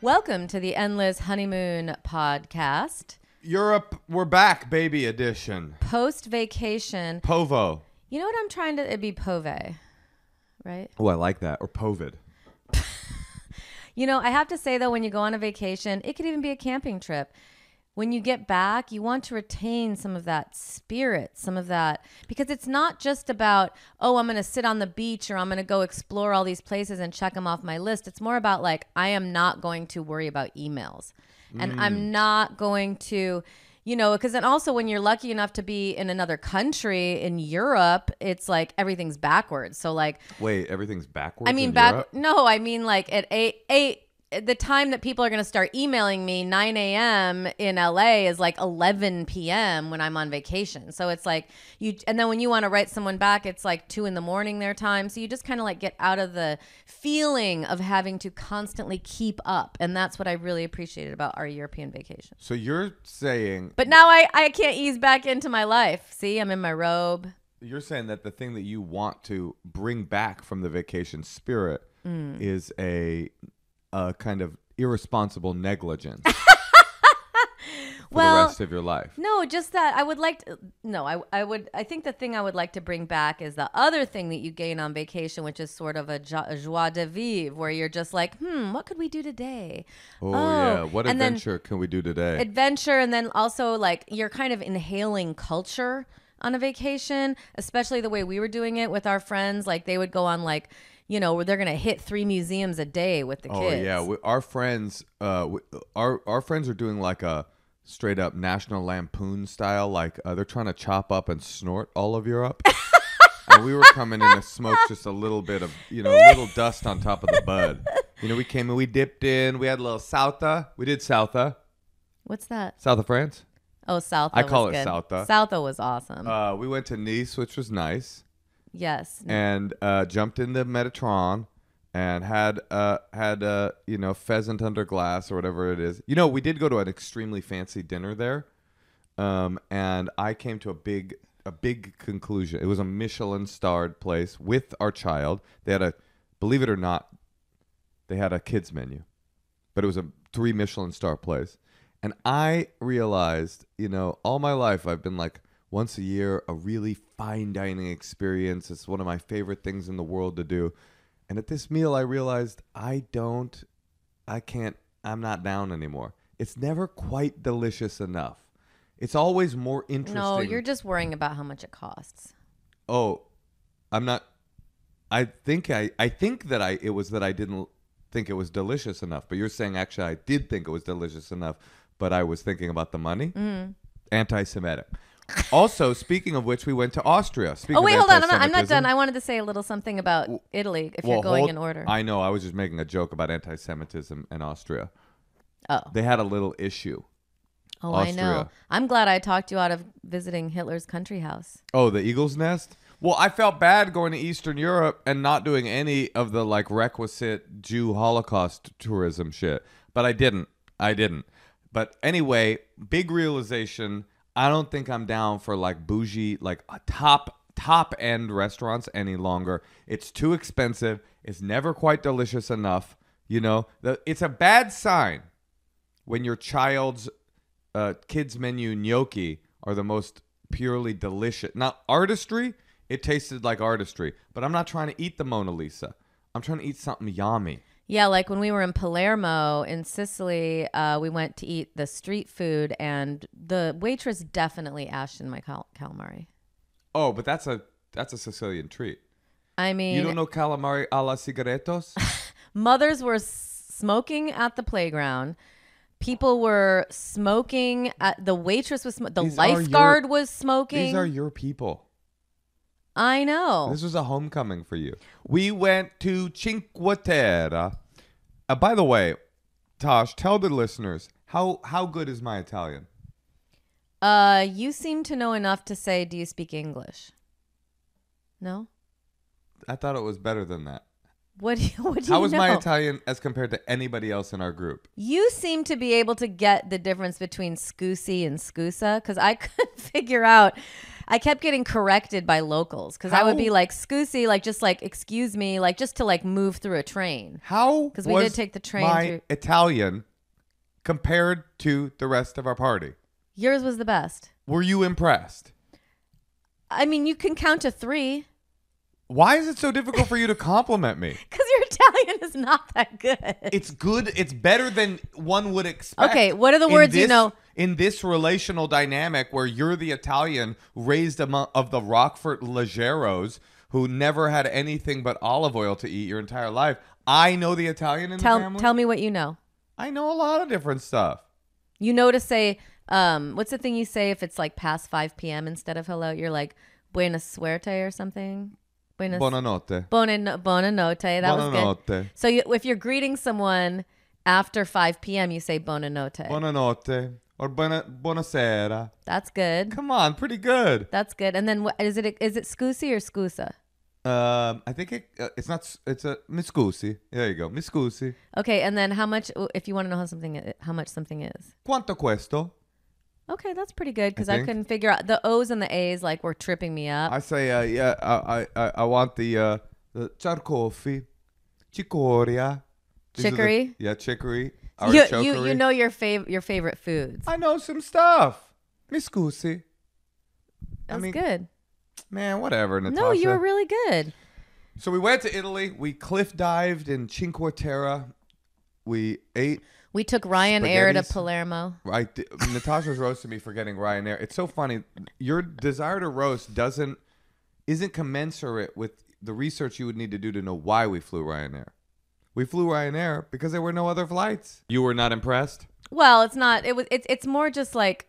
Welcome to the Endless Honeymoon Podcast. Europe, we're back, baby edition. Post-vacation. Povo. You know what I'm trying to... It'd be Pove, right? Oh, I like that. Or Povid. You know, I have to say, though, when you go on a vacation, it could even be a camping trip. When you get back, you want to retain some of that spirit, some of that, because it's not just about, oh, I'm going to sit on the beach or I'm going to go explore all these places and check them off my list. It's more about like, I am not going to worry about emails and I'm not going to, you know, because then also when you're lucky enough to be in another country in Europe, it's like everything's backwards. So like, wait, everything's backwards. I mean, like at eight, the time that people are going to start emailing me, 9 a.m. in LA is like 11 p.m. when I'm on vacation. So it's like and then when you want to write someone back, it's like 2 a.m. their time. So you just kind of like get out of the feeling of having to constantly keep up. And that's what I really appreciated about our European vacation. So you're saying... But now I can't ease back into my life. See, I'm in my robe. You're saying that the thing that you want to bring back from the vacation spirit is a kind of irresponsible negligence for the rest of your life. No, just that I would like to, I think the thing I would like to bring back is the other thing that you gain on vacation, which is sort of a joie de vivre, where you're just like, what could we do today? Oh yeah. What adventure can we do today? Adventure. And then also like you're kind of inhaling culture on a vacation, especially the way we were doing it with our friends. Like they would go on like, you know, where they're going to hit 3 museums a day with the kids. Oh, yeah. Our friends our friends are doing like a straight up National Lampoon style. Like they're trying to chop up and snort all of Europe. And we were coming in to smoke just a little bit of, you know, a little dust on top of the bud. You know, we came and we dipped in. We had a little Salta. We did Salta. What's that? South of France. Oh, Salta. I call it good. Salta. Salta was awesome. We went to Nice, which was nice. Yes. And jumped in the Mediterranean and had you know, pheasant under glass or whatever it is. You know, we did go to an extremely fancy dinner there, and I came to a big conclusion. It was a Michelin starred place with our child. They had believe it or not, they had a kids menu, but it was a 3 Michelin star place. And I realized, you know, all my life I've been like, once a year, a really fine dining experience. It's one of my favorite things in the world to do. And at this meal, I realized I'm not down anymore. It's never quite delicious enough. It's always more interesting. No, you're just worrying about how much it costs. Oh, I'm not. I think that I didn't think it was delicious enough. But you're saying actually I did think it was delicious enough, but I was thinking about the money. Anti-Semitic. Also, speaking of which, we went to Austria. Oh, wait, hold on. I'm not done. I wanted to say a little something about Italy, if you're going in order. I know. I was just making a joke about anti-Semitism in Austria. Oh. They had a little issue. Oh, Austria. I know. I'm glad I talked you out of visiting Hitler's country house. Oh, the Eagle's Nest? Well, I felt bad going to Eastern Europe and not doing any of the like requisite Jew Holocaust tourism shit. But I didn't. But anyway, big realization. I don't think I'm down for like bougie, like a top end restaurants any longer. It's too expensive. It's never quite delicious enough. You know, it's a bad sign when your child's kids menu gnocchi are the most purely delicious. Not artistry. It tasted like artistry, but I'm not trying to eat the Mona Lisa. I'm trying to eat something yummy. Yeah, like when we were in Palermo in Sicily, we went to eat the street food, and the waitress definitely ashed in my calamari. Oh, but that's a Sicilian treat. I mean, you don't know calamari alla cigarettos? Mothers were smoking at the playground. People were smoking. The waitress was the lifeguard was smoking. These are your people. I know. This was a homecoming for you. We went to Cinque Terre. By the way, Tosh, tell the listeners, how good is my Italian? You seem to know enough to say, do you speak English? No? I thought it was better than that. What do you How is know? my Italian as compared to anybody else in our group? You seem to be able to get the difference between scusi and scusa, because I couldn't figure out. I kept getting corrected by locals because I would be like, "Scusi," like just like "excuse me," like just to like move through a train. How? Because we did take the train my through. Italian compared to the rest of our party? Yours was the best. Were you impressed? I mean, you can count to 3. Why is it so difficult for you to compliment me? Because your Italian is not that good. It's good. It's better than one would expect. Okay, what are the words you know? In this relational dynamic where you're the Italian raised among of the Rockford Leggeros who never had anything but olive oil to eat your entire life. I know the Italian in the family. Tell me what you know. I know a lot of different stuff. You know to say, what's the thing you say if it's like past 5 p.m. instead of hello? You're like, buena suerte or something? Buonanotte. Buonanotte. That was good. So if you're greeting someone after 5 p.m., you say buonanotte. Buonanotte. Or buonasera. That's good. Come on, pretty good. That's good. And then is it scusi or scusa? I think it's a mi scusi. There you go. Mi scusi. Okay, and then how much, if you want to know how much something is? Quanto questo? Okay, that's pretty good because I couldn't figure out the O's and the A's like were tripping me up. I say I want the charcofi, chicoria. Chicory? Chicory. You know your favorite foods. I know some stuff. Mi scusi. That's good. Man, whatever, Natasha. No, you were really good. So we went to Italy. We cliff dived in Cinque Terre. We ate. We took Ryanair to Palermo. Right. Natasha's roasting me for getting Ryanair. It's so funny. Your desire to roast isn't commensurate with the research you would need to do to know why we flew Ryanair. We flew Ryanair because there were no other flights. You were not impressed? Well, it's not. It's more just like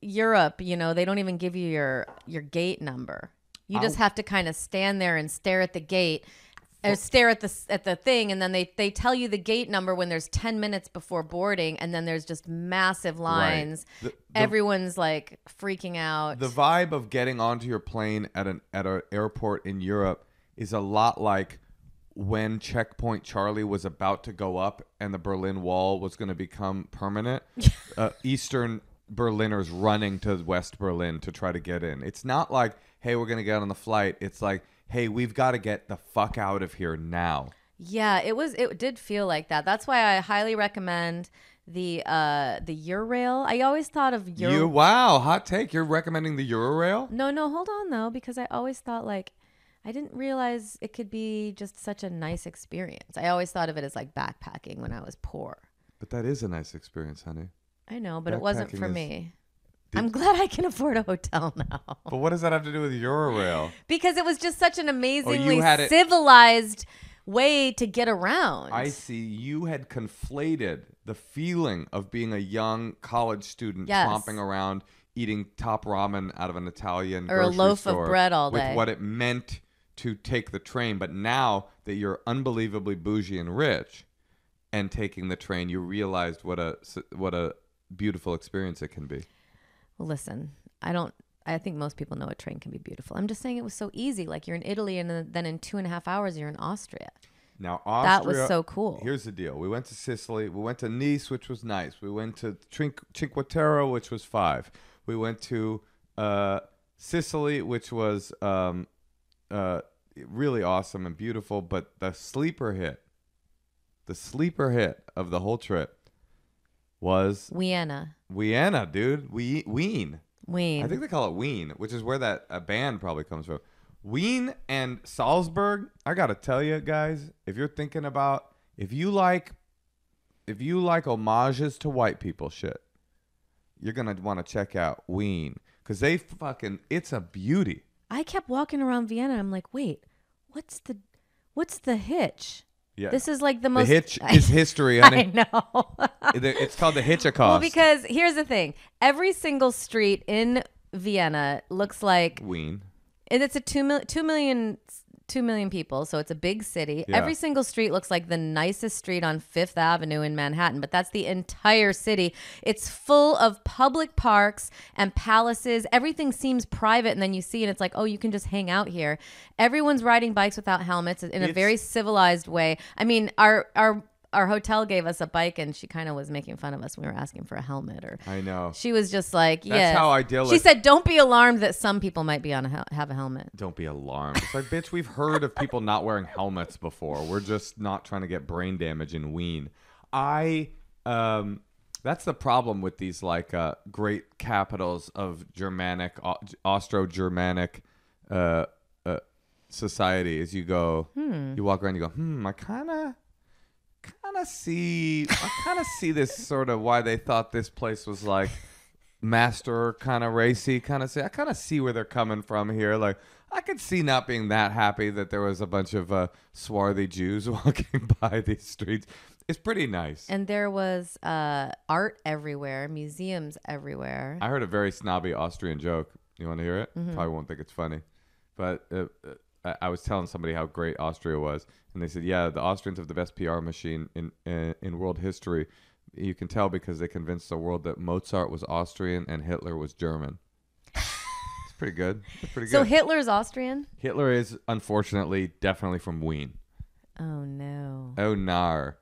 Europe. You know, they don't even give you your gate number. You just have to kind of stand there and stare at the gate. Or stare at the thing, and then they tell you the gate number when there's 10 minutes before boarding, and then there's just massive lines. Right. Everyone's like freaking out. The vibe of getting onto your plane at an airport in Europe is a lot like when Checkpoint Charlie was about to go up and the Berlin Wall was going to become permanent. Eastern Berliners running to West Berlin to try to get in. It's not like, hey, we're going to get on the flight. It's like, hey, we've got to get the fuck out of here now. Yeah, it did feel like that. That's why I highly recommend the Eurail. I always thought of Eurail. Wow, hot take. You're recommending the Eurail? No, hold on though, because I always thought like I didn't realize it could be just such a nice experience. I always thought of it as like backpacking when I was poor. But that is a nice experience, honey. I know, but it wasn't for me. I'm glad I can afford a hotel now. But what does that have to do with Eurail? Because it was just such an amazingly civilized way to get around. I see. You had conflated the feeling of being a young college student stomping around eating top ramen out of an Italian or a loaf of bread all day with what it meant to take the train. But now that you're unbelievably bougie and rich and taking the train, you realized what a beautiful experience it can be. Listen, I think most people know a train can be beautiful. I'm just saying it was so easy. Like you're in Italy and then in 2.5 hours you're in Austria. Now, Austria, that was so cool. Here's the deal. We went to Sicily. We went to Nice, which was nice. We went to Cinque Terre, which was 5. We went to Sicily, which was really awesome and beautiful. But the sleeper hit of the whole trip was Vienna, dude. Wien. I think they call it Wien, which is where that band probably comes from. Wien and Salzburg. I gotta tell you guys, if you're thinking about if you like homages to white people shit, you're gonna want to check out Wien because it's a beauty. I kept walking around Vienna. I'm like, wait, what's the hitch? Yeah. This is like the most... The hitch is history, honey. I know. It's called the Hitchcock. Well, because here's the thing. Every single street in Vienna looks like... Wien. And it's a 2 million people, so it's a big city. Yeah. Every single street looks like the nicest street on Fifth Avenue in Manhattan, but that's the entire city. It's full of public parks and palaces. Everything seems private, and then you see and it's like, oh, you can just hang out here. Everyone's riding bikes without helmets in a very civilized way. I mean, our our hotel gave us a bike, and she kind of was making fun of us when we were asking for a helmet. Or I know. she was just like, That's yeah. how idyllic. She said, "Don't be alarmed that some people might be on have a helmet." Don't be alarmed. It's like, bitch, we've heard of people not wearing helmets before. We're just not trying to get brain damage in Wien. That's the problem with these like great capitals of Germanic, Austro-Germanic society. Is you go, you walk around, you go, I kind of see this sort of why they thought this place was like master kind of racy kind of. I kind of see where they're coming from here. Like, I could see not being that happy that there was a bunch of swarthy Jews walking by these streets. It's pretty nice. And there was art everywhere, museums everywhere. I heard a very snobby Austrian joke. You want to hear it? Probably won't think it's funny. But I was telling somebody how great Austria was. And they said, yeah, the Austrians have the best PR machine in world history. You can tell because they convinced the world that Mozart was Austrian and Hitler was German. It's pretty good. It's pretty good. So Hitler's Austrian? Hitler is, unfortunately, definitely from Wien. Oh, no. Oh, nar.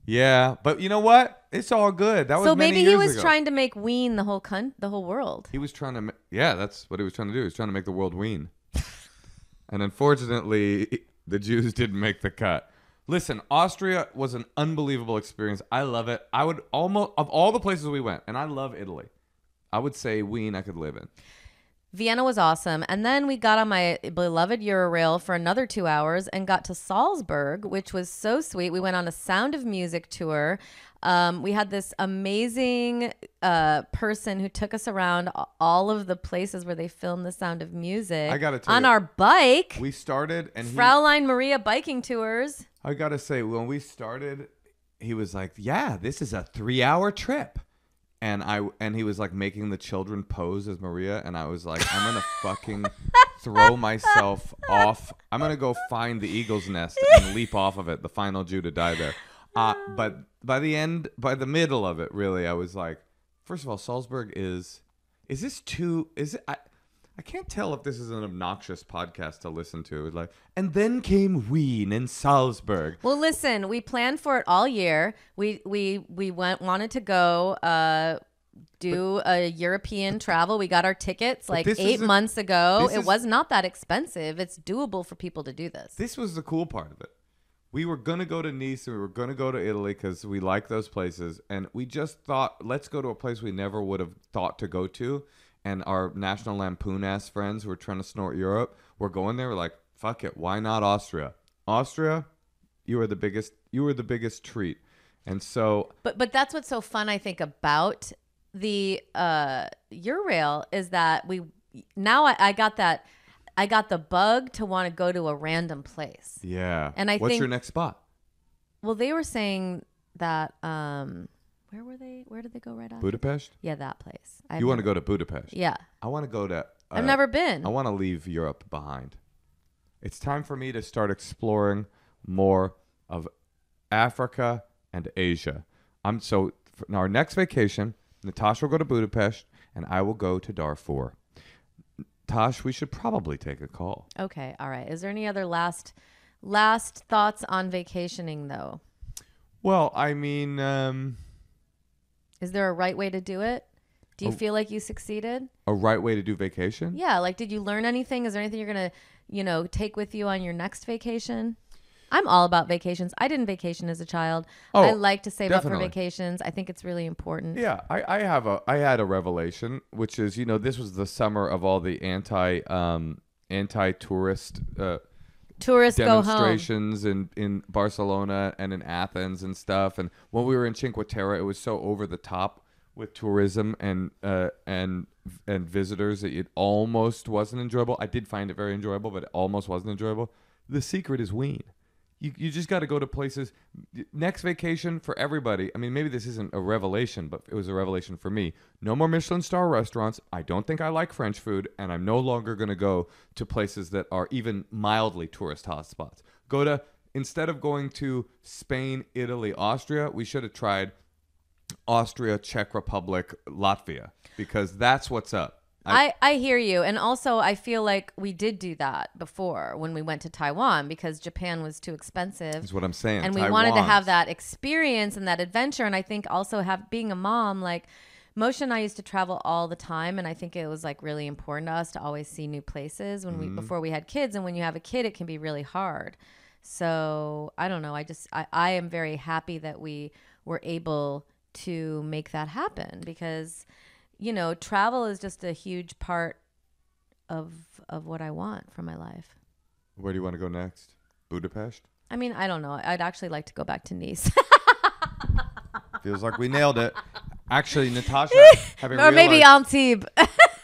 Yeah, but you know what? It's all good. That was so many maybe he years was ago. trying to make Wien the whole world. He was trying to. Yeah, that's what he was trying to do. He was trying to make the world Wien. And unfortunately, the Jews didn't make the cut. Listen, Austria was an unbelievable experience. I love it. I would almost, of all the places we went, and I love Italy, I would say Wien I could live in. Vienna was awesome. And then we got on my beloved Eurail for another 2 hours and got to Salzburg, which was so sweet. We went on a Sound of Music tour. We had this amazing person who took us around all of the places where they filmed the Sound of Music. I gotta tell on you, our bike. We started and Fraulein Maria biking tours. I gotta say, when we started, he was like, yeah, this is a 3-hour trip. And he was like making the children pose as Maria, and I was like, I'm gonna fucking throw myself off. I'm gonna go find the eagle's nest and leap off of it, the final Jew to die there. But by the middle of it, really, I was like, first of all, Salzburg is it? I can't tell if this is an obnoxious podcast to listen to. Like, and then came Wien and Salzburg. Well, listen, we planned for it all year. We wanted to go do a European travel. We got our tickets like 8 months ago. It was not that expensive. It's doable for people to do this. This was the cool part of it. We were going to go to Nice and we were going to go to Italy because we like those places. And we just thought, let's go to a place we never would have thought to go to. And our National Lampoon ass friends who were trying to snort Europe were going there. We're like, fuck it. Why not Austria? Austria, you were the biggest treat. And so. But that's what's so fun, I think, about the Eurail is that I got the bug to want to go to a random place. Yeah. And what's your next spot? Well, they were saying that where were they? Where did they go right after? Budapest? Yeah, that place. You want to go to Budapest? Yeah. I want to go to I've never been. I want to leave Europe behind. It's time for me to start exploring more of Africa and Asia. For our next vacation, Natasha will go to Budapest and I will go to Darfur. Tosh, we should probably take a call. Okay, all right. Is there any other last thoughts on vacationing though? Well, I mean, is there a right way to do it? Do you feel like you succeeded? A right way to do vacation? Yeah, like did you learn anything? Is there anything you're going to, take with you on your next vacation? I'm all about vacations. I didn't vacation as a child. I like to save definitely. up for vacations. I think it's really important. Yeah, I had a revelation, which is, this was the summer of all the anti-tourist tourists demonstrations in Barcelona and in Athens and stuff. And when we were in Cinque Terre, it was so over the top with tourism and visitors that it almost wasn't enjoyable. I did find it very enjoyable, but it almost wasn't enjoyable. The secret is Wien. You just got to go to places. Next vacation for everybody. I mean, maybe this isn't a revelation, but it was a revelation for me. No more Michelin star restaurants. I don't think I like French food, and I'm no longer going to go to places that are even mildly tourist hotspots. Instead of going to Spain, Italy, Austria, we should have tried Austria, Czech Republic, Latvia, because that's what's up. I hear you. And also, I feel like we did do that before when we went to Taiwan because Japan was too expensive. That's what I'm saying. And we wanted to have that experience and that adventure. And I think also being a mom, like Moshe and I used to travel all the time. And I think it was like really important to us to always see new places before we had kids. And when you have a kid, it can be really hard. So I don't know. I am very happy that we were able to make that happen because travel is just a huge part of what I want for my life. Where do you want to go next? Budapest? I mean, I don't know. I'd actually like to go back to Nice. Feels like we nailed it. Actually, Natasha having or maybe Antibes.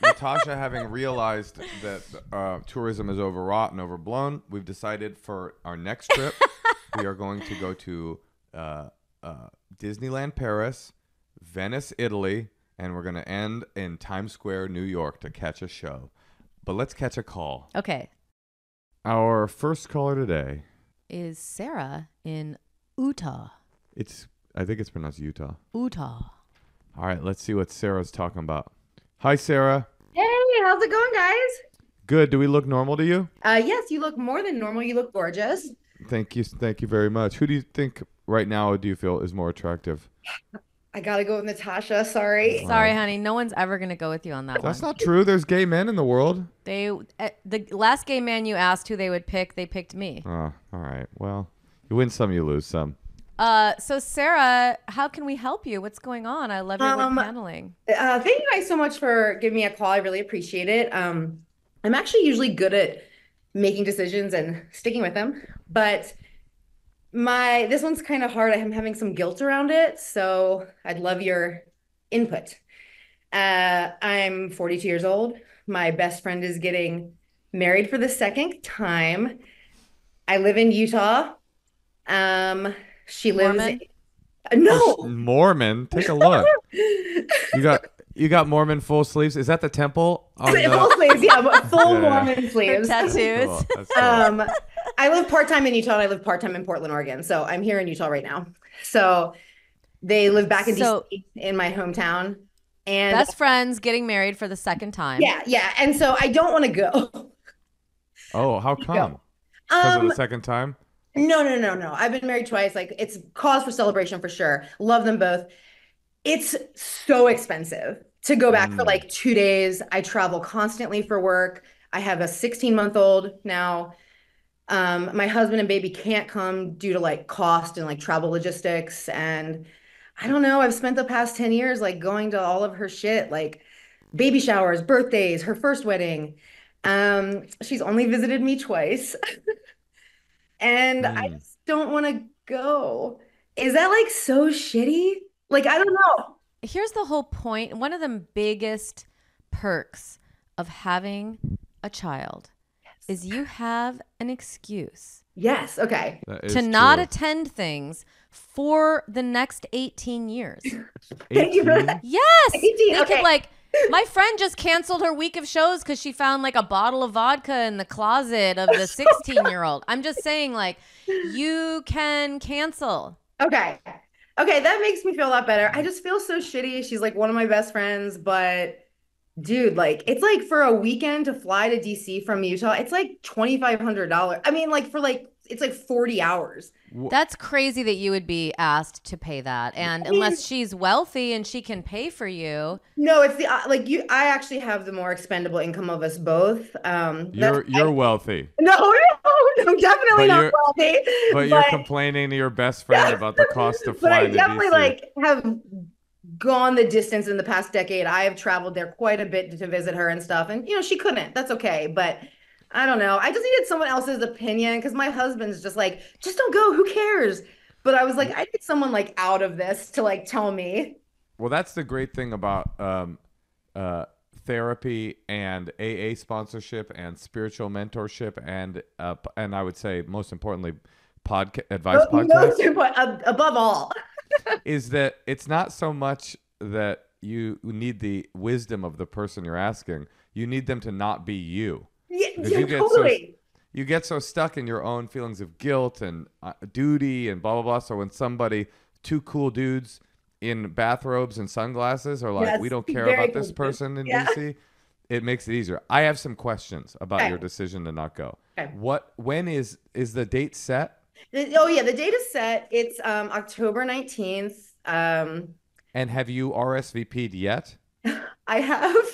Natasha having realized that tourism is overwrought and overblown, we've decided for our next trip, we are going to go to Disneyland Paris, Venice, Italy, and we're going to end in Times Square, New York to catch a show. But let's catch a call. Okay. Our first caller today is Sarah in Utah. I think it's pronounced Utah. Utah. All right, let's see what Sarah's talking about. Hi, Sarah. Hey, how's it going, guys? Good. Do we look normal to you? Yes, you look more than normal. You look gorgeous. Thank you very much. Who do you think right now do you feel is more attractive? I gotta go with Natasha. Sorry. Sorry, honey. No one's ever gonna go with you on that one. That's not true. There's gay men in the world. The last gay man you asked who they would pick, they picked me. Oh, all right. Well, you win some, you lose some. So Sarah, how can we help you? What's going on? I love your web paneling. Thank you guys so much for giving me a call. I really appreciate it. I'm actually usually good at making decisions and sticking with them, but this one's kind of hard. I'm having some guilt around it, so I'd love your input. I'm 42 years old. My best friend is getting married for the second time. I live in Utah. She lives Mormon? No. Mormon. Take a look. You got Mormon full sleeves. Is that the temple? Full sleeves, yeah, but full Mormon sleeves. Tattoos. Cool. That's cool. I live part-time in Utah and I live part-time in Portland, Oregon. So I'm here in Utah right now. So they live back in DC in my hometown. And best friends getting married for the second time. Yeah. And so I don't want to go. Oh, how come? Because of the second time? No. I've been married twice. Like, it's cause for celebration for sure. Love them both. It's so expensive to go back for like 2 days. I travel constantly for work. I have a 16-month-old now. My husband and baby can't come due to like cost and like travel logistics. And I don't know, I've spent the past 10 years like going to all of her shit, like baby showers, birthdays, her first wedding. She's only visited me twice. And I just don't want to go. Is that like so shitty? Like, I don't know. Here's the whole point. One of the biggest perks of having a child is you have an excuse. Yes. Okay. To not attend things for the next 18 years. Thank you for that. Yes. 18, they could like, my friend just canceled her week of shows because she found like a bottle of vodka in the closet of the 16-year-old. I'm just saying, like, you can cancel. Okay, that makes me feel a lot better. I just feel so shitty. She's like one of my best friends, but dude, like, it's like for a weekend to fly to DC from Utah, it's like $2,500. I mean, like, for like, it's like 40 hours. That's crazy that you would be asked to pay that. And unless she's wealthy and she can pay for you. No, it's the I actually have the more expendable income of us both. You're wealthy. No, definitely not wealthy. But you're complaining to your best friend about the cost of flying to DC. But I definitely like have gone the distance in the past decade. I have traveled there quite a bit to visit her and stuff. And, she couldn't. That's okay. But I don't know. I just needed someone else's opinion because my husband's just like, just don't go. Who cares? But I was like, I need someone like out of this to like tell me. Well, that's the great thing about therapy and AA sponsorship and spiritual mentorship and I would say most importantly, advice podcasts. Above all. Is that it's not so much that you need the wisdom of the person you're asking. You need them to not be you. Yeah, totally. You get so stuck in your own feelings of guilt and duty and blah, blah, blah. So when two cool dudes in bathrobes and sunglasses are like, we don't care about this person in DC, it makes it easier. I have some questions about Okay. your decision to not go. Okay. When is the date set? Oh yeah, the date is set. It's October 19th. And have you RSVP'd yet? I have.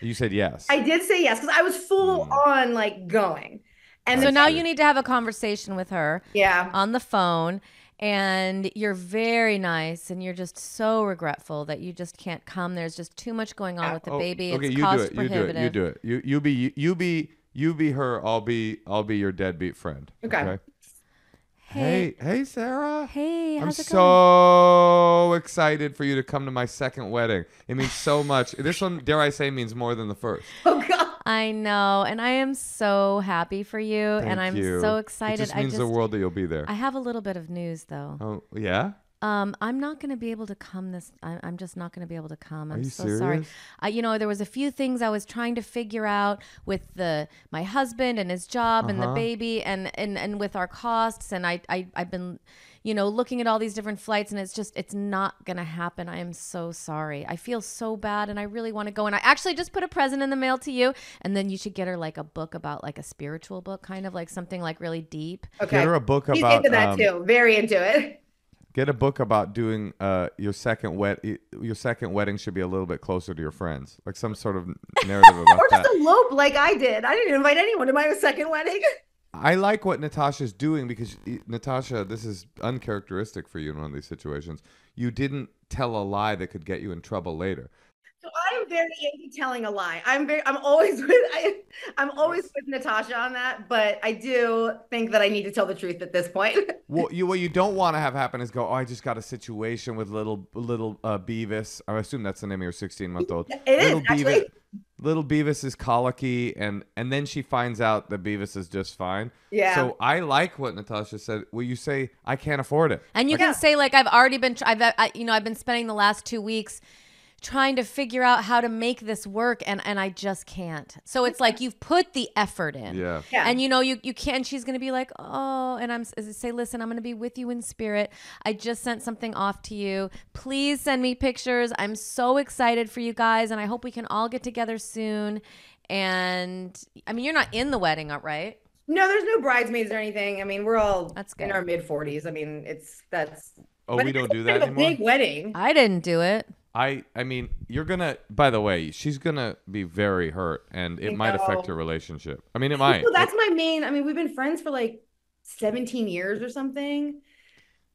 You said yes. I did say yes because I was full on like going. And So then now you need to have a conversation with her yeah. on the phone. And you're very nice, and you're just so regretful that you just can't come. There's just too much going on with the baby. Okay, It's you do cost it. prohibitive. You do it. You be her. I'll be your deadbeat friend. Okay. Hey, Sarah. Hey, I'm how's it going? so excited for you to come to my second wedding. It means so much. This one, dare I say, means more than the first. Oh God. I know, and I am so happy for you, and I'm Thank you. so excited. It just means the world that you'll be there. I have a little bit of news though. Oh yeah. I'm not going to be able to come I'm just not going to be able to come. I'm you so sorry. serious? There was a few things I was trying to figure out with my husband and his job and the baby and with our costs. And I've been, looking at all these different flights, and it's not going to happen. I am so sorry. I feel so bad, and I really want to go. And I actually just put a present in the mail to you, and then you should get her like a book about like a spiritual book, kind of like something like really deep. Okay. Get her a book He's about into that too. Very into it. Get a book about doing your second wedding should be a little bit closer to your friends, like some sort of narrative about Or just that. elope like I did. I didn't invite anyone to my second wedding. I like what Natasha's doing because Natasha, this is uncharacteristic for you in one of these situations. You didn't tell a lie that could get you in trouble later. So I'm very into telling a lie. I'm always with Natasha on that, but I do think that I need to tell the truth at this point. What you don't want to have happen is go, oh, I just got a situation with little Beavis. I assume that's the name of your 16-month-old. It is, actually. Little Beavis is colicky, and then she finds out that Beavis is just fine. Yeah. So I like what Natasha said. Will you say I can't afford it? And you can say like I've already been I've been spending the last 2 weeks trying to figure out how to make this work, and I just can't. So it's like you've put the effort in. Yeah. And you can't. She's gonna be like, oh, and say, listen, I'm gonna be with you in spirit. I just sent something off to you. Please send me pictures. I'm so excited for you guys, and I hope we can all get together soon. And I mean, you're not in the wedding, right? No, there's no bridesmaids or anything. I mean, we're all in our mid-40s. I mean, that's. Oh, we don't do that anymore. A big wedding. I didn't do it. I mean, you're gonna. By the way, she's gonna be very hurt, and it might affect your relationship. I mean, it might. Well, that's my main. I mean, we've been friends for like 17 years or something,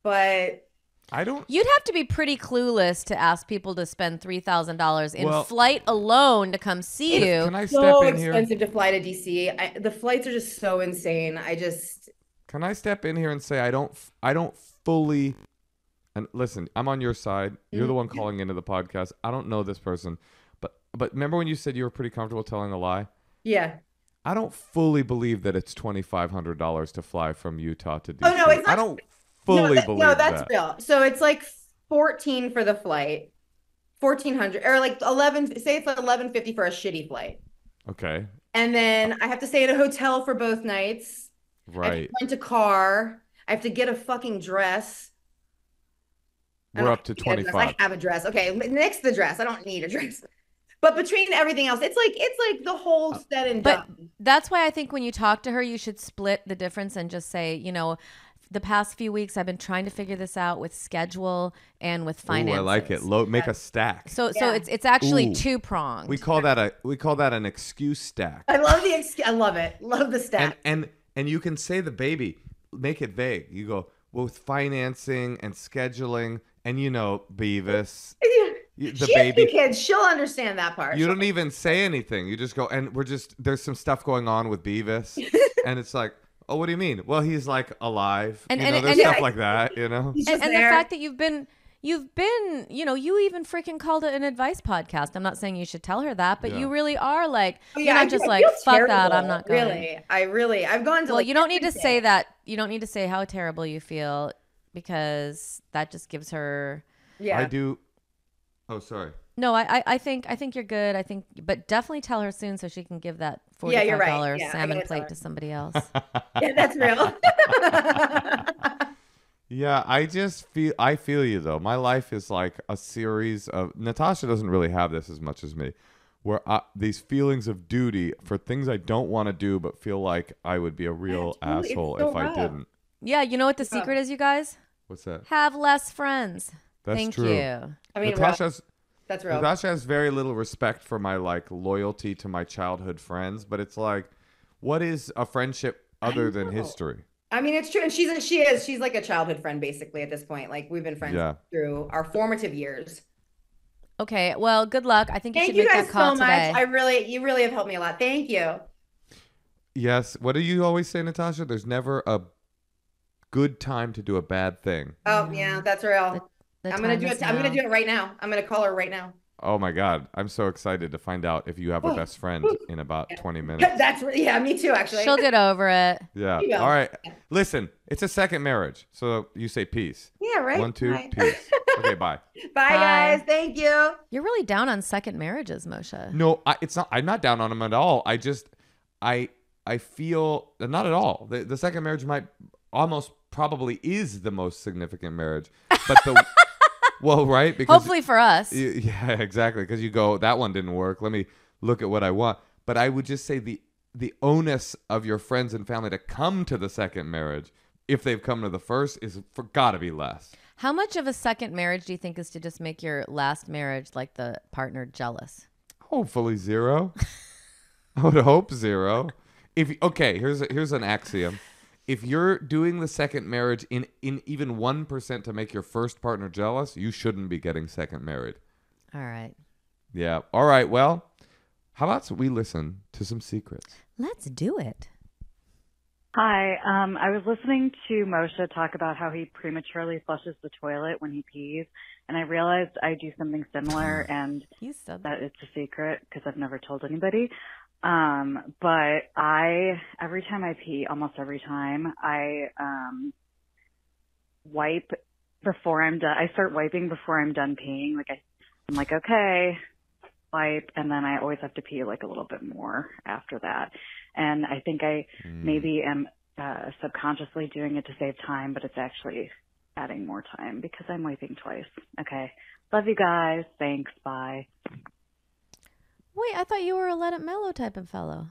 but I don't. You'd have to be pretty clueless to ask people to spend $3,000 in flight alone to come see you. Can I step so in here? expensive to fly to DC. The flights are just so insane. Can I step in here and say I don't fully. And listen, I'm on your side. You're the one calling into the podcast. I don't know this person, but remember when you said you were pretty comfortable telling a lie? Yeah. I don't fully believe that it's $2,500 to fly from Utah to DC. Oh no, it's not. I don't fully believe no, that's that. real. So it's like 14 for the flight, 1,400 or like 11. Say it's like 11.50 for a shitty flight. Okay. And then I have to stay at a hotel for both nights. Right. I have to rent a car. I have to get a fucking dress. We're up to 25. I have a dress. Okay, next to the dress. I don't need a dress. But between everything else, it's like the whole set and done. But that's why I think when you talk to her, you should split the difference and just say, the past few weeks I've been trying to figure this out with schedule and with finances. Ooh, I like it. Make a stack. So it's actually two-pronged. We call that an excuse stack. I love the excuse. I love it. Love the stack. And you can say the baby, make it vague. You go, well, with financing and scheduling and Beavis. The she baby has 2 kids. She'll understand that part. You don't even say anything. You just go, and there's some stuff going on with Beavis, and it's like, oh, what do you mean? Well, he's like alive. And there's stuff like that. He's and just the there. fact that you've been, you even freaking called it an advice podcast. I'm not saying you should tell her that, but you really are like, you're not just like, fuck that, I'm not going. I've gone to. Well, you don't need to say that. You don't need to say how terrible you feel because that just gives her. Yeah, I do. Oh, sorry. No, I think you're good. But definitely tell her soon so she can give that $45 salmon plate to somebody else. Yeah, that's real. Yeah, I feel you though. My life is like a series of. Natasha doesn't really have this as much as me, where these feelings of duty for things I don't want to do, but feel like I would be a real asshole so if I rough. didn't. Yeah, you know what the secret is, you guys? What's that? Have less friends. That's Thank true. you. I mean, that's real. Natasha has very little respect for my like loyalty to my childhood friends, but it's like, what is a friendship other than history? I mean, it's true, and she's like a childhood friend basically at this point. Like we've been friends through our formative years. Okay, well, good luck. I think you should Thank you make guys that call so today. much. You really have helped me a lot. Thank you. Yes. What do you always say, Natasha? There's never a good time to do a bad thing. Oh yeah, that's real. I'm gonna do it. I'm gonna do it right now. I'm gonna call her right now. Oh my God. I'm so excited to find out if you have a best friend in about 20 minutes. Me too, actually. She'll get over it. Yeah. All right. Listen, it's a second marriage. So you say peace. Yeah, right. 1, 2, peace. Okay, bye. Bye, guys. Thank you. You're really down on second marriages, Moshe. No, it's not. I'm not down on them at all. I feel not at all. The second marriage might almost probably is the most significant marriage, but the well, right? Because hopefully for us. Yeah, exactly. Because you go, that one didn't work. Let me look at what I want. But I would just say the onus of your friends and family to come to the second marriage, if they've come to the first, is gotta be less. How much of a second marriage do you think is to just make your last marriage, like the partner, jealous? Hopefully 0. I would hope 0. Here's an axiom. If you're doing the second marriage in even 1% to make your first partner jealous, you shouldn't be getting second married. All right. Yeah. All right. Well, how about we listen to some secrets? Let's do it. Hi. I was listening to Moshe talk about how he prematurely flushes the toilet when he pees, and I realized I do something similar, and that it's a secret because I've never told anybody. But every time I pee, almost every time, I wipe before I'm done. I start wiping before I'm done peeing. I'm like, okay, wipe, and then I always have to pee like a little bit more after that. And I think I maybe am subconsciously doing it to save time, but it's actually adding more time because I'm wiping twice. Okay. Love you guys. Thanks. Bye. Wait, I thought you were a let it mellow type of fellow.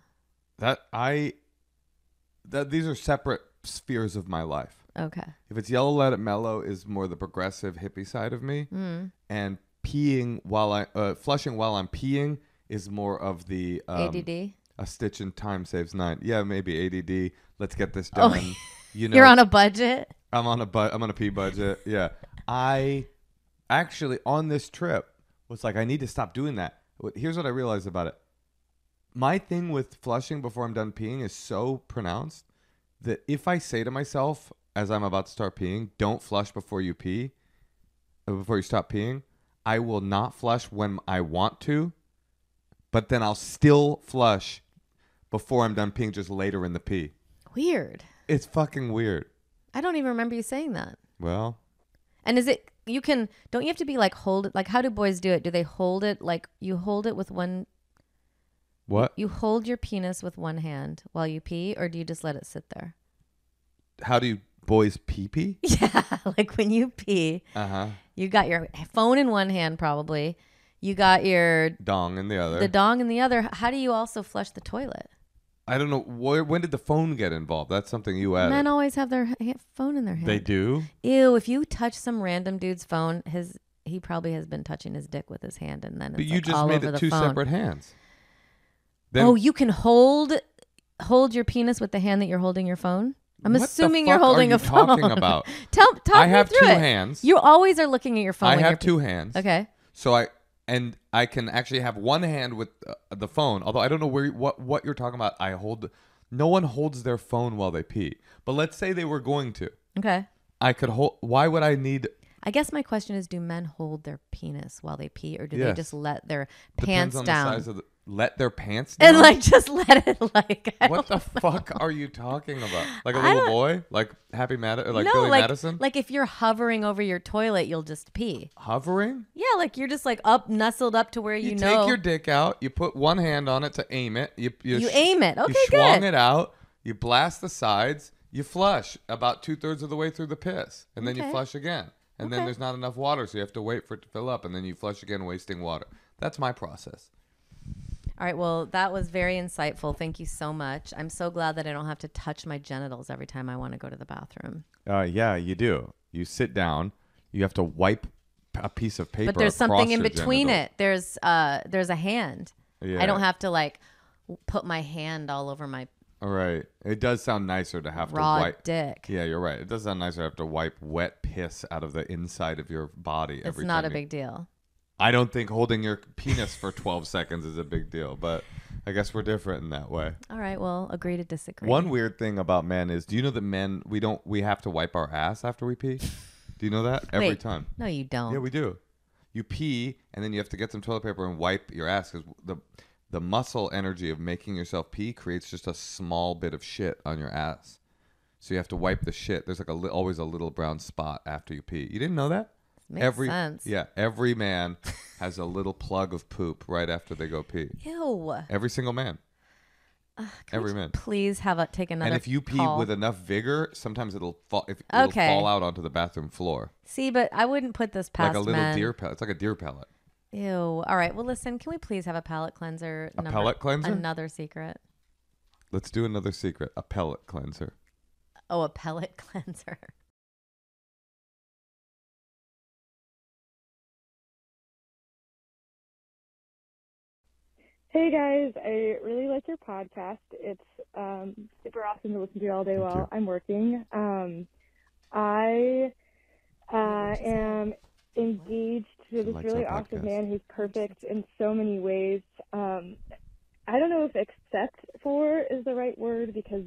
These are separate spheres of my life. Okay. If it's yellow, let it mellow is more the progressive hippie side of me, and peeing flushing while I'm peeing is more of the ADD. A stitch in time saves 9. Yeah, maybe ADD. Let's get this done. Oh, you're on a budget. I'm on a pee budget. Yeah. I actually on this trip was like, I need to stop doing that. Here's what I realized about it. My thing with flushing before I'm done peeing is so pronounced that if I say to myself as I'm about to start peeing, don't flush before you pee, before you stop peeing, I will not flush when I want to, but then I'll still flush before I'm done peeing just later in the pee. Weird. It's fucking weird. I don't even remember you saying that. Well. And don't you have to be like hold it? Like how do boys do it? Do they hold it like you hold it with one? What? You hold your penis with one hand while you pee, or do you just let it sit there? How do you boys pee? Yeah, like when you pee, you got your phone in one hand probably. You got your dong in the other. The dong in the other. How do you also flush the toilet? I don't know. When did the phone get involved? That's something you added. Men always have their phone in their hand. They do? Ew, if you touch some random dude's phone, he probably has been touching his dick with his hand, and then it's you just all made over it the two phone. Separate hands. Then, you can hold your penis with the hand that you're holding your phone? I'm assuming you're holding a phone. What are you talking about? Talk me through it. I have two hands. You always are looking at your phone. I have two hands. Okay. So I can actually have one hand with the phone. Although I don't know what you're talking about. No one holds their phone while they pee. But let's say they were going to. Okay. I could hold. Why would I need? I guess my question is: do men hold their penis while they pee, or do they just let their Depends pants on down? The size of let their pants down? And like just let it like. What the fuck are you talking about? Like a little boy, like Happy Madison, like Billy Madison? Like if you're hovering over your toilet, you'll just pee. Hovering? Yeah, like you're just like nestled up to where you know. You take your dick out. You put one hand on it to aim it. You aim it. Okay, you swung good. it out. You blast the sides. You flush about 2/3 of the way through the piss, and then you flush again. And then there's not enough water, so you have to wait for it to fill up, and then you flush again, wasting water. That's my process. All right. Well, that was very insightful. Thank you so much. I'm so glad that I don't have to touch my genitals every time I want to go to the bathroom. Yeah, you do. You sit down. You have to wipe a piece of paper. But there's something in your between genitals. it. There's a hand. Yeah. I don't have to like put my hand all over my All right. It does sound nicer to have raw to wipe. dick. Yeah, you're right. It does sound nicer to have to wipe wet piss out of the inside of your body every It's not time a big deal. I don't think holding your penis for 12 seconds is a big deal, but I guess we're different in that way. All right. Well, agree to disagree. One weird thing about men is, do you know that men, we have to wipe our ass after we pee? Do you know that? Every Wait, time. No, you don't. Yeah, we do. You pee, and then you have to get some toilet paper and wipe your ass because the muscle energy of making yourself pee creates just a small bit of shit on your ass. So you have to wipe the shit. There's like always a little brown spot after you pee. You didn't know that? Makes sense. Yeah, every man has a little plug of poop right after they go pee. Ew. Every single man. Every man. Please take another. And if you pee call. with enough vigor, sometimes it'll fall out onto the bathroom floor. See, but I wouldn't put this past Like a little men. deer pellet. It's like a deer pellet. Ew. All right. Well, listen. Can we please have a palate cleanser? Pellet cleanser? Another secret. Let's do another secret. A pellet cleanser. Oh, a pellet cleanser. Hey guys, I really like your podcast. It's super awesome to listen to all day Thank while you. I'm working. I am engaged to this Likes really our awesome podcast. man who's perfect in so many ways. I don't know if except for is the right word because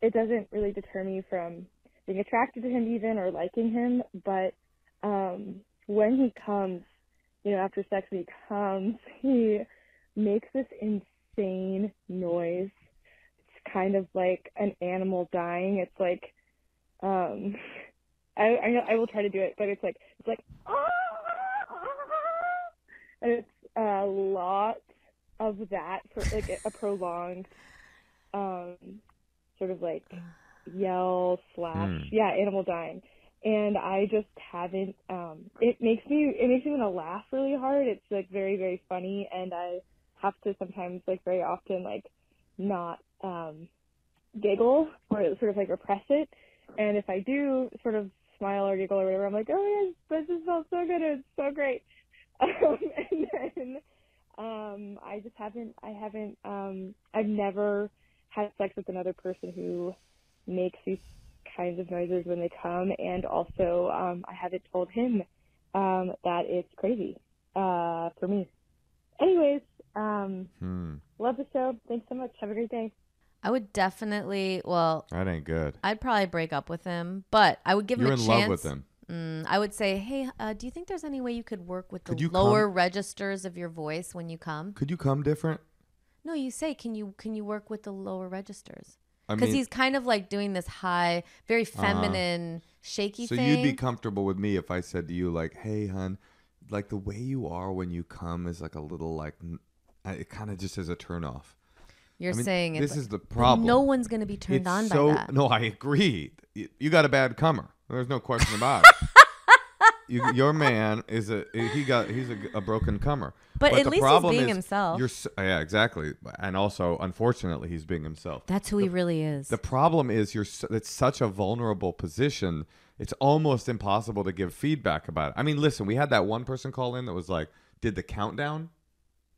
it doesn't really deter me from being attracted to him even or liking him, but when he comes, after sex, when he comes, he makes this insane noise. It's kind of like an animal dying. It's like, I will try to do it, but it's like, and it's a lot of that for like a prolonged, sort of like yell / animal dying. And I just haven't, it makes me want to laugh really hard. It's like very, very funny. And I have to sometimes like very often like not, giggle or sort of like repress it. And if I do sort of smile or giggle or whatever, I'm like, oh yes, this just felt so good. It's so great. And then, I've never had sex with another person who makes these kinds of noises when they come, and also I haven't told him that it's crazy for me. Anyways, love the show. Thanks so much. Have a great day. I would definitely. Well, That ain't good. I'd probably break up with him, but I would give You're him a in chance. love with him. I would say, hey, do you think there's any way you could work with Could the you lower come- registers of your voice when you come? Could you come different? No, you say, can you work with the lower registers? I Because mean, he's kind of like doing this high, very feminine, shaky so thing. you'd be comfortable with me if I said to you, like, hey, hun, like the way you are when you come is like a little like, it kind of just is a turn off. You're I mean, saying this it's is the but problem. no one's going to be turned on by that. No, I agree. You got a bad comer. There's no question about it. Your man is he's a broken comer. But at the least he's problem being is himself. Yeah, exactly. And also, unfortunately, he's being himself. That's who he really is. The problem is it's such a vulnerable position. It's almost impossible to give feedback about it. I mean, listen, we had that one person call in that was like, did the countdown.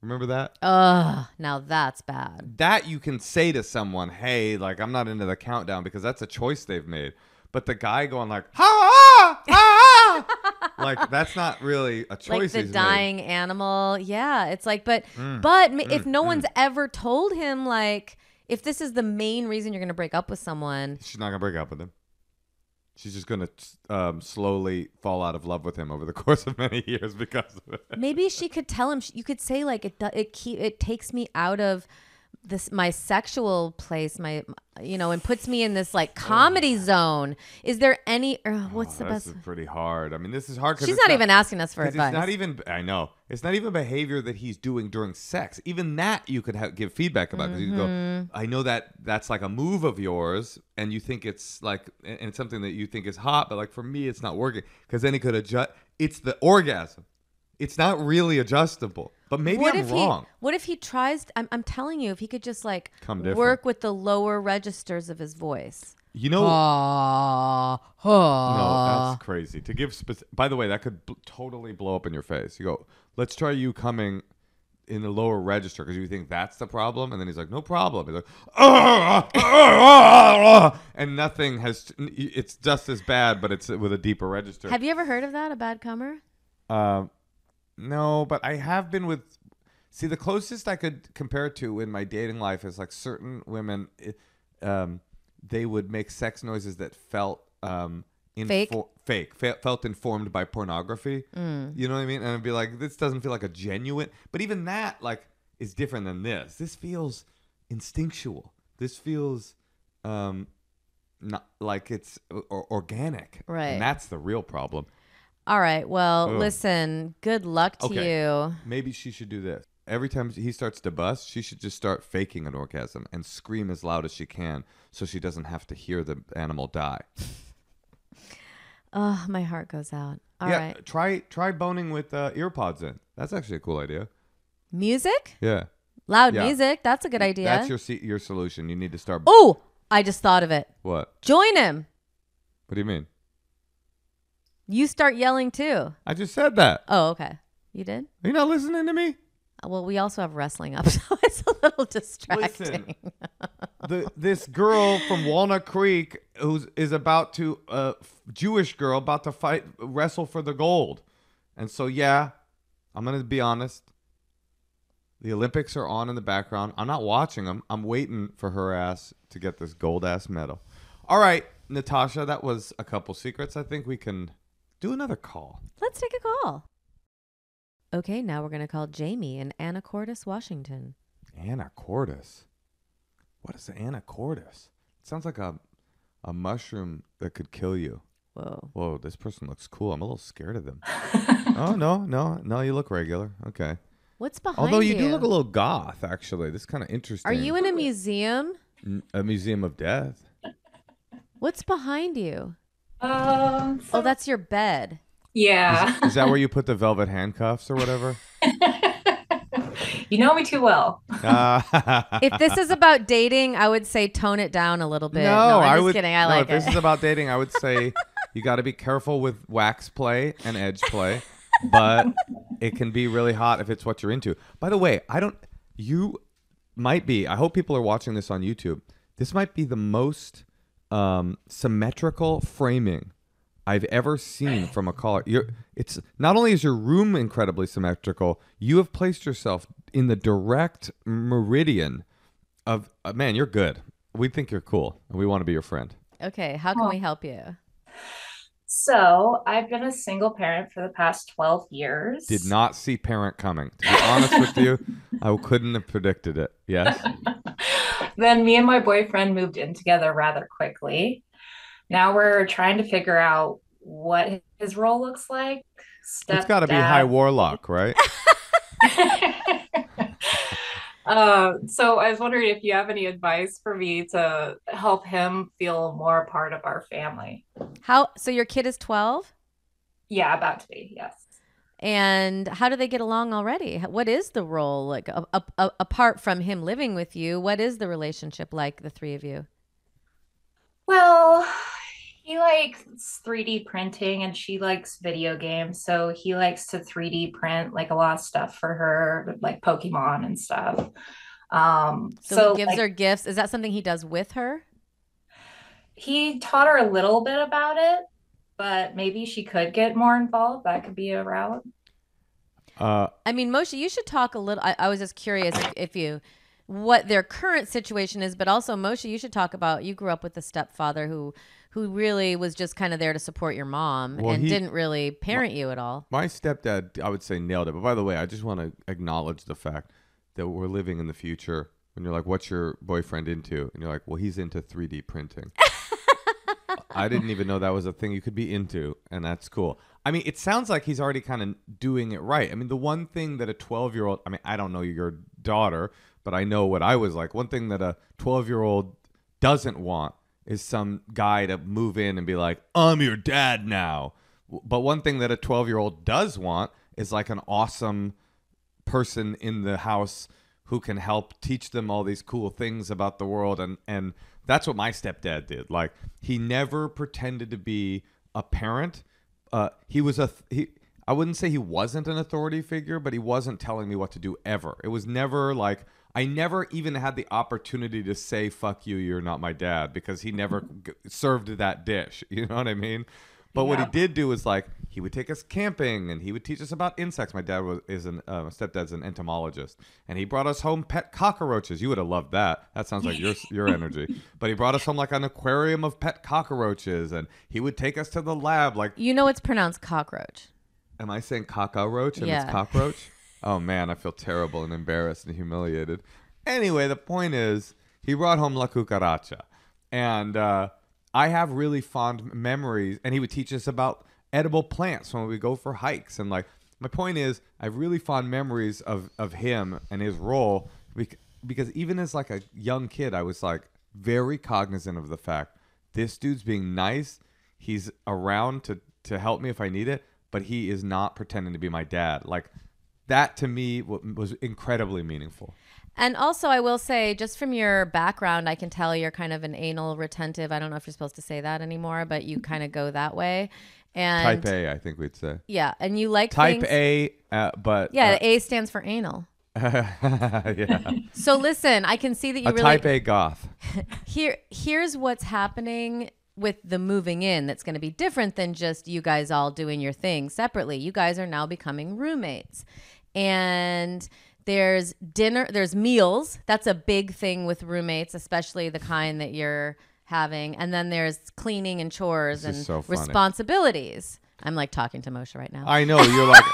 Remember that? Ugh, now that's bad. That you can say to someone, hey, like, I'm not into the countdown because that's a choice they've made. But the guy going like, ha, ha, ha, like, that's not really a choice Like the he's dying made. animal. Yeah, it's like, but if no one's ever told him, like, if this is the main reason you're going to break up with someone. She's not going to break up with him. She's just going to slowly fall out of love with him over the course of many years because of it. Maybe she could tell him. You could say like it takes me out of my sexual place, and puts me in this like comedy zone. Is there any? What's the best? This is pretty hard. I mean, this is hard because She's not even asking us for advice. It's not even. I know it's not even behavior that he's doing during sex. Even that you could give feedback about because you go, I know that's like a move of yours, and you think it's like, and it's something that you think is hot, but like for me, it's not working because then he could adjust. It's the orgasm. it's not really adjustable. But maybe I'm wrong. What if he tries? I'm telling you, if he could just like Come different. work with the lower registers of his voice. You know, no, that's crazy. To give by the way, that could totally blow up in your face. You go, let's try you coming in the lower register because you think that's the problem, and then he's like, no problem. He's like, and nothing has. It's just as bad, but it's with a deeper register. Have you ever heard of that? A bad comer? No, but I have been with. See, the closest I could compare it to in my dating life is like certain women. They would make sex noises that felt fake, felt informed by pornography. You know what I mean? And I'd be like, this doesn't feel like a genuine. But even that, like, is different than this. This feels instinctual. This feels not like it's organic. Right. And that's the real problem. All right. Well, listen. Good luck to you. Maybe she should do this. Every time he starts to bust, she should just start faking an orgasm and scream as loud as she can so she doesn't have to hear the animal die. Oh, my heart goes out. All right. Try boning with earpods in. That's actually a cool idea. Music? Yeah. Loud music. That's a good idea. That's your solution. You need to start. Oh, I just thought of it. What? Join him. What do you mean? You start yelling too. I just said that. Oh, okay. You did? Are you not listening to me? Well, we also have wrestling up, so it's a little distracting. Listen, this girl from Walnut Creek is about to Jewish girl about to wrestle for the gold, and so I'm gonna be honest. The Olympics are on in the background. I'm not watching them. I'm waiting for her ass to get this gold ass medal. All right, Natasha, that was a couple secrets. I think we can do another call. Let's take a call. Okay, now we're going to call Jamie in Anacortes, Washington. Anacortes? What is Anacortes? It sounds like a mushroom that could kill you. Whoa, this person looks cool. I'm a little scared of them. Oh, no, you look regular. Okay. What's behind you? Although you do look a little goth, actually. This is kind of interesting. Are you in a museum? A museum of death. What's behind you? Oh, that's your bed. Yeah. Is that where you put the velvet handcuffs or whatever? You know me too well. If this is about dating, I would say tone it down a little bit. No, I'm just kidding. I like it. If this is about dating, I would say you got to be careful with wax play and edge play, but it can be really hot if it's what you're into. By the way, you might be, I hope people are watching this on YouTube. This might be the most symmetrical framing I've ever seen from a caller. It's not only is your room incredibly symmetrical, you have placed yourself in the direct meridian of man. You're good. We think you're cool, and we want to be your friend. Okay, how can we help you? So I've been a single parent for the past 12 years. Did not see parent coming. To be honest with you, I couldn't have predicted it. Yes. Then me and my boyfriend moved in together rather quickly. Now we're trying to figure out what his role looks like. It's got to be High Warlock, right? So I was wondering if you have any advice for me to help him feel more a part of our family. So your kid is 12? Yeah, about to be, yes. And how do they get along already? What is the role like apart from him living with you? What is the relationship like, the three of you? Well, he likes 3D printing and she likes video games. So he likes to 3D print like a lot of stuff for her, like Pokemon and stuff. So he gives her gifts. Is that something he does with her? He taught her a little bit about it, but maybe she could get more involved. That could be a route. I mean, Moshe, you should talk a little. I was just curious what their current situation is, but also Moshe, you should talk about, you grew up with a stepfather who really was just kind of there to support your mom and didn't really parent you at all. My stepdad, I would say, nailed it. But by the way, I just want to acknowledge the fact that we're living in the future. When you're like, what's your boyfriend into? And you're like, well, he's into 3D printing. I didn't even know that was a thing you could be into, and that's cool. I mean, it sounds like he's already kind of doing it right. I mean, the one thing that a 12-year-old, I mean, I don't know your daughter, but I know what I was like. One thing that a 12-year-old doesn't want is some guy to move in and be like, I'm your dad now. But one thing that a 12-year-old does want is like an awesome person in the house who can help teach them all these cool things about the world. And that's what my stepdad did. Like, he never pretended to be a parent. I wouldn't say he wasn't an authority figure, but he wasn't telling me what to do ever. It was never like, I never even had the opportunity to say, fuck you, you're not my dad, because he never served that dish. You know what I mean? But what he did do was, like, he would take us camping and he would teach us about insects. My stepdad's an entomologist, and he brought us home pet cockroaches. You would have loved that. That sounds like your energy. But he brought us home like an aquarium of pet cockroaches, and he would take us to the lab. Like, it's pronounced cockroach. am I saying cockroach and Yeah. it's cockroach? Oh man, I feel terrible and embarrassed and humiliated. Anyway, the point is, he brought home La Cucaracha, and I have really fond memories, and he would teach us about edible plants when we go for hikes. And like, my point is, I have really fond memories of him and his role, because even as like a young kid, I was like very cognizant of the fact, this dude's being nice. He's around to help me if I need it, but he is not pretending to be my dad. Like, that to me was incredibly meaningful. And also, I will say, just from your background, I can tell you're kind of an anal retentive. I don't know if you're supposed to say that anymore, but you kind of go that way. And Type A, I think we'd say. Yeah, and you like Type things, A, but yeah, A stands for anal. yeah, So listen, I can see that you a really Type A goth. Here's what's happening with the moving in that's going to be different than just you guys all doing your thing separately. You guys are now becoming roommates, and there's dinner, there's meals. That's a big thing with roommates, especially the kind that you're having. And then there's cleaning and chores This is and so funny. responsibilities. I'm like talking to Moshe right now. I know, you're like,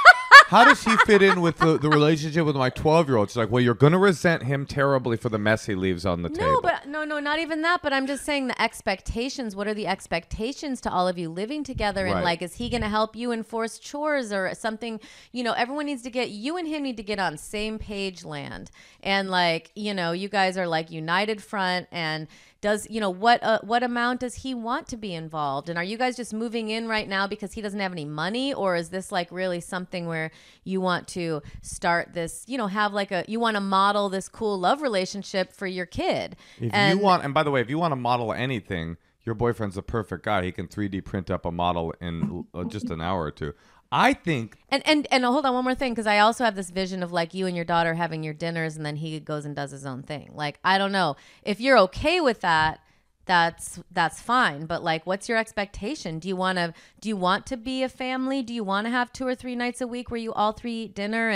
how does he fit in with the relationship with my 12-year-old? She's like, well, you're going to resent him terribly for the mess he leaves on the table. No, not even that. But I'm just saying the expectations. What are the expectations to all of you living together? And Right. like, is he going to help you enforce chores or something? Everyone needs to you and him need to get on same page land. And like, you guys are like united front. And what amount does he want to be involved? And are you guys just moving in right now because he doesn't have any money? Or is this like really something where you want to start this, have like you want to model this cool love relationship for your kid? And by the way, if you want to model anything, your boyfriend's the perfect guy. He can 3D print up a model in just an hour or two. I think. And hold on, one more thing, because I also have this vision of like you and your daughter having your dinners, and then he goes and does his own thing. Like, I don't know if you're okay with that. That's fine. But like, what's your expectation? Do you want to be a family? Do you want to have 2 or 3 nights a week where you all three eat dinner?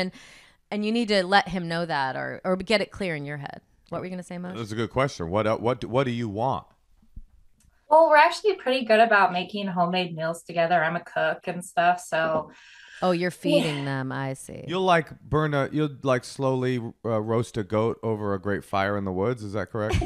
And you need to let him know that, or get it clear in your head. What were you gonna say, Moshe? That's a good question. What do you want? Well, we're actually pretty good about making homemade meals together. I'm a cook and stuff, so. Oh, you're feeding them. I see. You'll slowly roast a goat over a great fire in the woods. Is that correct?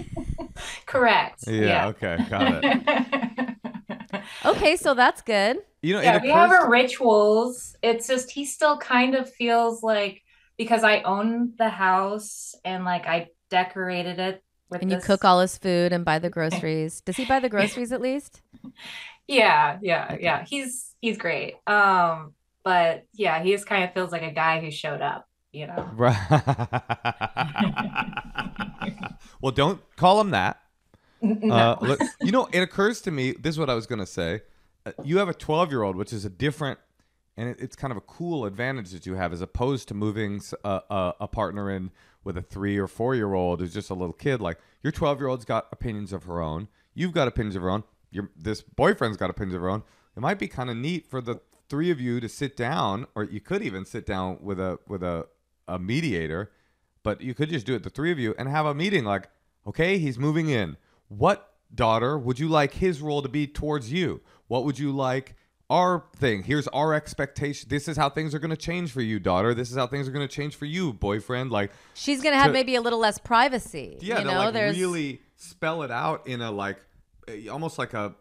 Correct. Yeah. Okay. Got it. Okay, so that's good. Yeah, we have our rituals. It's just he still kind of feels like, because I own the house and like I decorated it with And you cook all his food and buy the groceries. Does he buy the groceries at least? Yeah. He's great. But yeah, he just kind of feels like a guy who showed up, Right. Well, don't call him that. No. It occurs to me, this is what I was going to say. You have a 12-year-old, which is a different, and it's kind of a cool advantage that you have, as opposed to moving a partner in with a 3 or 4-year-old who's just a little kid. Like, your 12-year-old's got opinions of her own. You've got opinions of her own. This boyfriend's got opinions of her own. It might be kind of neat for the 3 of you to sit down, or you could even sit down with a mediator, but you could just do it, the 3 of you, and have a meeting like, okay, he's moving in. What, daughter, would you like his role to be towards you? What would you like our thing? Here's our expectation. This is how things are going to change for you, daughter. This is how things are going to change for you, boyfriend. Like, she's going to have maybe a little less privacy. Yeah, really spell it out in a almost like a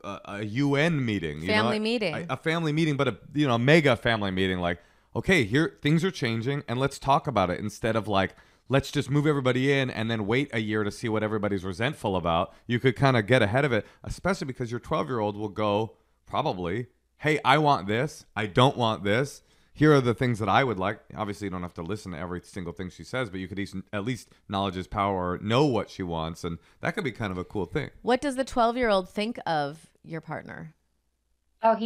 UN meeting, family meeting, a family meeting, but a mega family meeting. Like, okay, here things are changing, and let's talk about it, instead of like, let's just move everybody in and then wait a year to see what everybody's resentful about. You could kind of get ahead of it, especially because your 12-year-old will go probably, hey, I want this, I don't want this. here are the things that I would like. Obviously, you don't have to listen to every single thing she says, but you could at least knowledge is power, or know what she wants, and that could be kind of a cool thing. What does the 12-year-old think of your partner? Oh,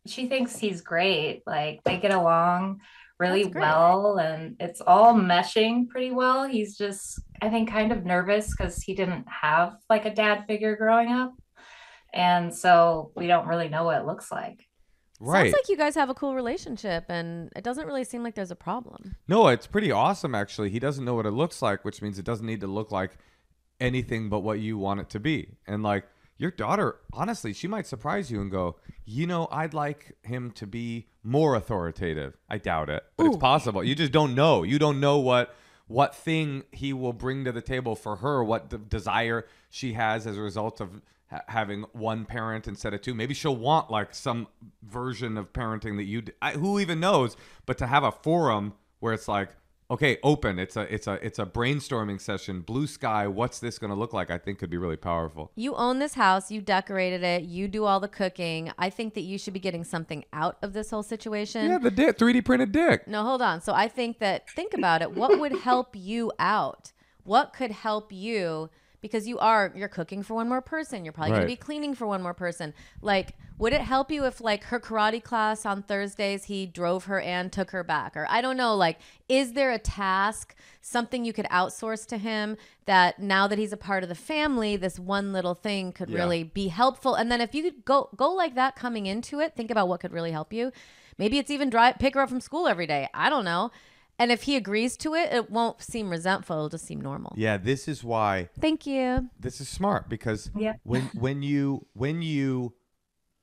she thinks he's great. Like they get along really well, and it's all meshing pretty well. He's just, I think, kind of nervous because he didn't have like a dad figure growing up. And so we don't really know what it looks like. Right. Sounds like you guys have a cool relationship, and it doesn't really seem like there's a problem. No, it's pretty awesome, actually. He doesn't know what it looks like, which means it doesn't need to look like anything but what you want it to be. And like your daughter, honestly, she might surprise you and go, I'd like him to be more authoritative. I doubt it, but it's possible. You just don't know. You don't know what thing he will bring to the table for her, what desire she has as a result of having one parent instead of two. Maybe she'll want like some version of parenting that who even knows, but to have a forum where it's like, okay, open, it's a brainstorming session, blue sky, what's this going to look like, I think could be really powerful. You own this house, you decorated it, you do all the cooking. I think that you should be getting something out of this whole situation. Yeah, the 3D printed dick. No, hold on. So I think think about it. What would help you out? What could help you? Because you're cooking for one more person. You're probably going to be cleaning for one more person. Like, would it help you if like her karate class on Thursdays, he drove her and took her back? Or I don't know, like, is there a task, something you could outsource to him that now that he's a part of the family, this one little thing could really be helpful? And then if you could go like that coming into it, think about what could really help you. Maybe it's even pick her up from school every day. I don't know. And if he agrees to it, it won't seem resentful. It'll just seem normal. Yeah, this is why. Thank you. This is smart because when you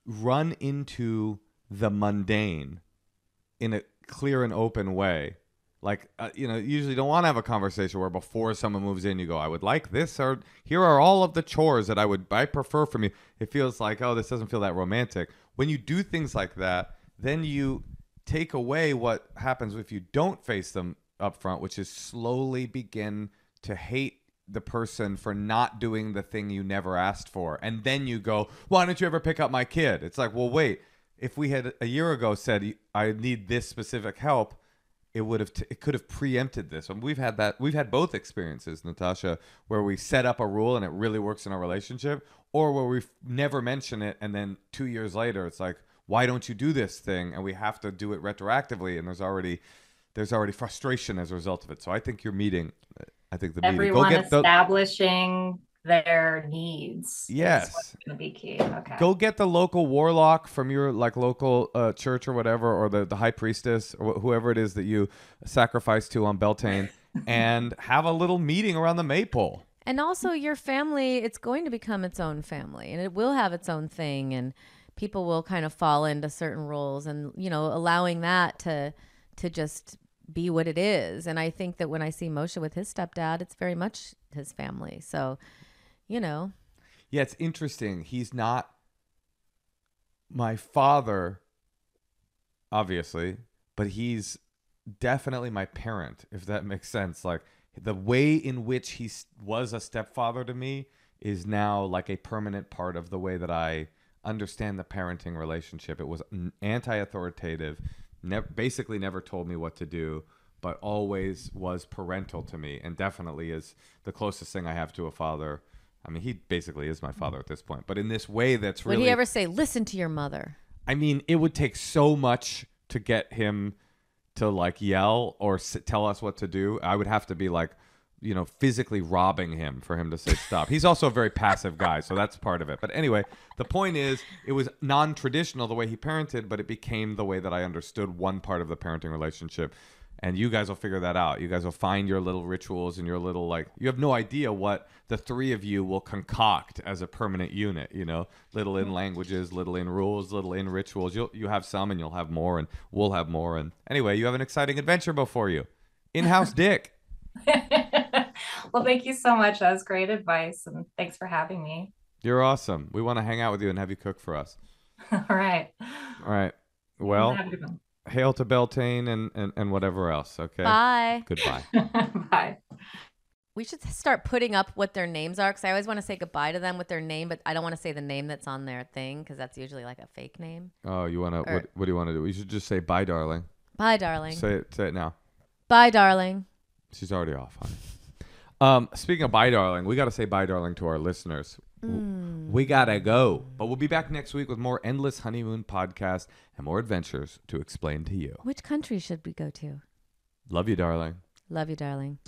run into the mundane in a clear and open way, like you usually don't want to have a conversation where before someone moves in, you go, "I would like this," or "Here are all of the chores that I prefer from you." It feels like, oh, this doesn't feel that romantic. When you do things like that, then you take away what happens if you don't face them up front, which is slowly begin to hate the person for not doing the thing you never asked for. And then you go, why don't you ever pick up my kid? It's like, well, wait, if we had a year ago said, I need this specific help, it could have preempted this. And we've had both experiences, Natasha, where we set up a rule and it really works in our relationship, or where we never mention it. And then 2 years later, it's like, why don't you do this thing? And we have to do it retroactively, and there's already frustration as a result of it. So I think you're meeting. I think everyone establishing their needs. Yes, is going to be key. Okay. Go get the local warlock from your local church or whatever, or the high priestess or whoever it is that you sacrifice to on Beltane, and have a little meeting around the maypole. And also, your family, it's going to become its own family, and it will have its own thing, and people will kind of fall into certain roles, and allowing that to just be what it is. And I think that when I see Moshe with his stepdad, it's very much his family. So, Yeah, it's interesting. He's not my father, obviously, but he's definitely my parent, if that makes sense. Like the way in which he was a stepfather to me is now like a permanent part of the way that I understand the parenting relationship. It was anti-authoritative, basically never told me what to do, but always was parental to me, and definitely is the closest thing I have to a father. I mean, he basically is my father at this point, but in this way that's really... Would he ever say, listen to your mother? I mean, it would take so much to get him to like yell or tell us what to do. I would have to be like, physically robbing him for him to say stop. He's also a very passive guy, so that's part of it. But anyway, the point is, it was non-traditional the way he parented, but it became the way that I understood one part of the parenting relationship. And you guys will figure that out. You guys will find your little rituals and your little, you have no idea what the three of you will concoct as a permanent unit, little in languages, little in rules, little in rituals. You have some and you'll have more and we'll have more. And anyway, you have an exciting adventure before you. In-house dick. Well, thank you so much. That was great advice, and thanks for having me. You're awesome. We want to hang out with you and have you cook for us. All right. Well, hail to Beltane and whatever else, okay? Bye. Goodbye. Bye. We should start putting up what their names are, because I always want to say goodbye to them with their name, but I don't want to say the name that's on their thing, because that's usually like a fake name. Oh, you want to? What do you want to do? We should just say bye, darling. Bye, darling. Say it now. Bye, darling. She's already off, honey. Speaking of bye, darling, we got to say bye, darling, to our listeners. We got to go. But we'll be back next week with more Endless Honeymoon podcast and more adventures to explain to you. Which country should we go to? Love you, darling. Love you, darling.